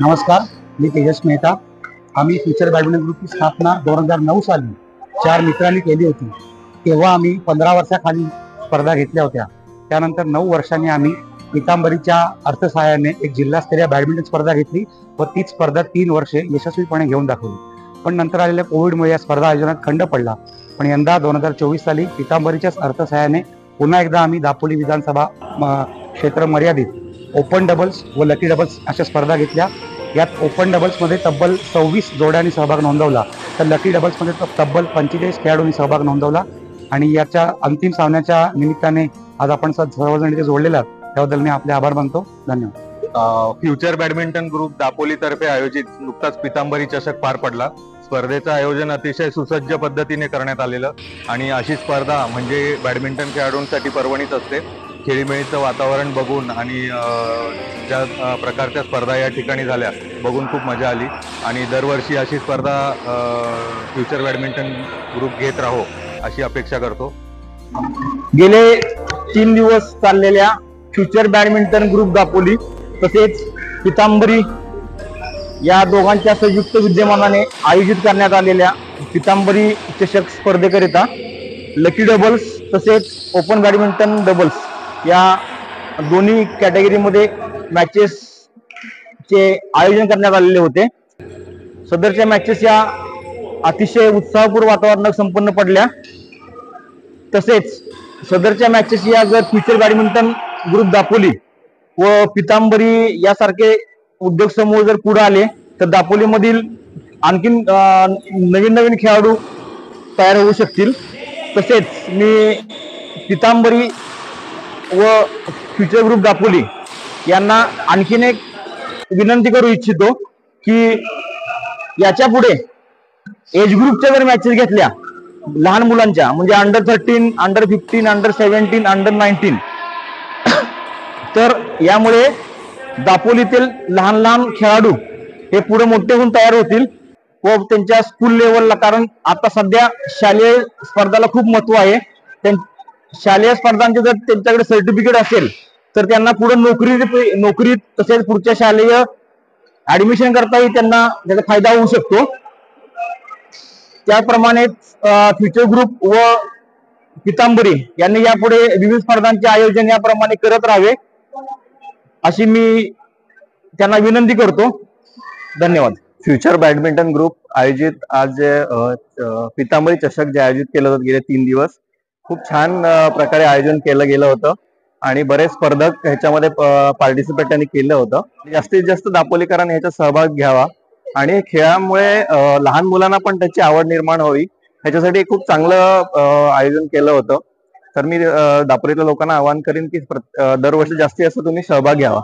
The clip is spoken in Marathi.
नमस्कार, मी तेजस मेहता। आम्ही फ्युचर बॅडमिंटन ग्रुपची स्थापना 2009 साली 4 मित्रांनी केली होती। तेव्हा आम्ही 15 वर्षाखाली स्पर्धा घेतल्या होत्या। त्यानंतर 9 वर्षांनी आम्ही पितांबरीच्या अर्थसहाय्याने एक जिल्हास्तरीय बॅडमिंटन स्पर्धा घेतली व तीच स्पर्धा 3 वर्षे यशस्वीपणे घेऊन दाखवली। पण नंतर आलेल्या कोविडमुळे या स्पर्धा आयोजनात खंड पडला। पण यंदा 2024 साली पितांबरीच्याच अर्थसहाय्याने पुन्हा एकदा आम्ही दापोली विधानसभा क्षेत्र मर्यादित ओपन डबल्स व लकी डबल्स अशा स्पर्धा घेतल्या। यात ओपन डबल्समध्ये तब्बल 26 जोड्यांनी सहभाग नोंदवला, तर लकी डबल्समध्ये तब्बल 45 खेळाडूंनी सहभाग नोंदवला। आणि याच्या अंतिम सामन्याच्या निमित्ताने आज आपण सर्वजण इथे जोडलेले आहात, त्याबद्दल मी आपले आभार मानतो। धन्यवाद। फ्युचर बॅडमिंटन ग्रुप दापोली तर्फे आयोजित नुकताच पितांबरी चषक पार पडला। स्पर्धेचं आयोजन अतिशय सुसज्ज पद्धतीने करण्यात आलेलं आणि अशी स्पर्धा म्हणजे बॅडमिंटन खेळाडूंसाठी पर्वणीच असते। खेळीमेळीचं वातावरण बघून आणि ज्या प्रकारच्या स्पर्धा या ठिकाणी झाल्या बघून खूप मजा आली आणि दरवर्षी अशी स्पर्धा फ्युचर बॅडमिंटन ग्रुप घेत राहो अशी अपेक्षा करतो। गेले 3 दिवस चाललेल्या फ्युचर बॅडमिंटन ग्रुप दापोली तसेच पितांबरी या दोघांच्या संयुक्त विद्यमानाने आयोजित करण्यात आलेल्या पितांबरी चषक स्पर्धेकरिता लकी डबल्स तसेच ओपन बॅडमिंटन डबल्स या दोन्ही कॅटेगरीमध्ये मॅचेसचे आयोजन करण्यात आलेले होते। सदरच्या मॅचेस या अतिशय उत्साहपूर्ण वातावरणात संपन्न पडल्या। तसेच सदरच्या मॅचेस या जर फ्युचर बॅडमिंटन ग्रुप दापोली व पितांबरी यासारखे उद्योग समूह जर पुढे आले तर दापोलीमधील आणखीन नवीन खेळाडू तयार होऊ शकतील। तसेच मी पितांबरी व फ्युचर ग्रुप दापोली यांना आणखीन एक विनंती करू इच्छितो की याच्या पुढे एज ग्रुपच्या जर मॅचेस घेतल्या लहान मुलांच्या म्हणजे अंडर 13, अंडर 15, अंडर 17, अंडर 19 तर यामुळे दापोलीतील लहान खेळाडू हे पुढे मोठे होऊन तयार होतील व त्यांच्या स्कूल लेवलला, कारण आता सध्या शालेय स्पर्धाला खूप महत्व आहे। शालेय स्पर्धांचे जर त्यांच्याकडे सर्टिफिकेट असेल तर त्यांना पुढे नोकरी तसेच पुढच्या शालेय ऍडमिशन करताही त्यांना त्याचा फायदा होऊ शकतो। त्याप्रमाणे फ्युचर ग्रुप व पितांबरी यांनी यापुढे विविध स्पर्धांचे आयोजन याप्रमाणे करत राहावे अशी मी त्यांना विनंती करतो। धन्यवाद। फ्युचर बॅडमिंटन ग्रुप आयोजित आज पितांबरी चषक जे आयोजित केलं होतं गेले 3 दिवस खूप छान प्रकारे आयोजन केलं गेलं होतं आणि बरेच स्पर्धक ह्याच्यामध्ये पार्टिसिपेट त्यांनी केलं होतं। जास्तीत जास्त दापोलीकरांनी ह्याच्यात सहभाग घ्यावा आणि खेळामुळे लहान मुलांना पण त्याची आवड निर्माण व्हावी ह्याच्यासाठी खूप चांगलं आयोजन केलं होतं। तर मी दापोलीच्या लोकांना आवाहन करीन की दरवर्षी जास्तीत जास्त तुम्ही सहभाग घ्यावा।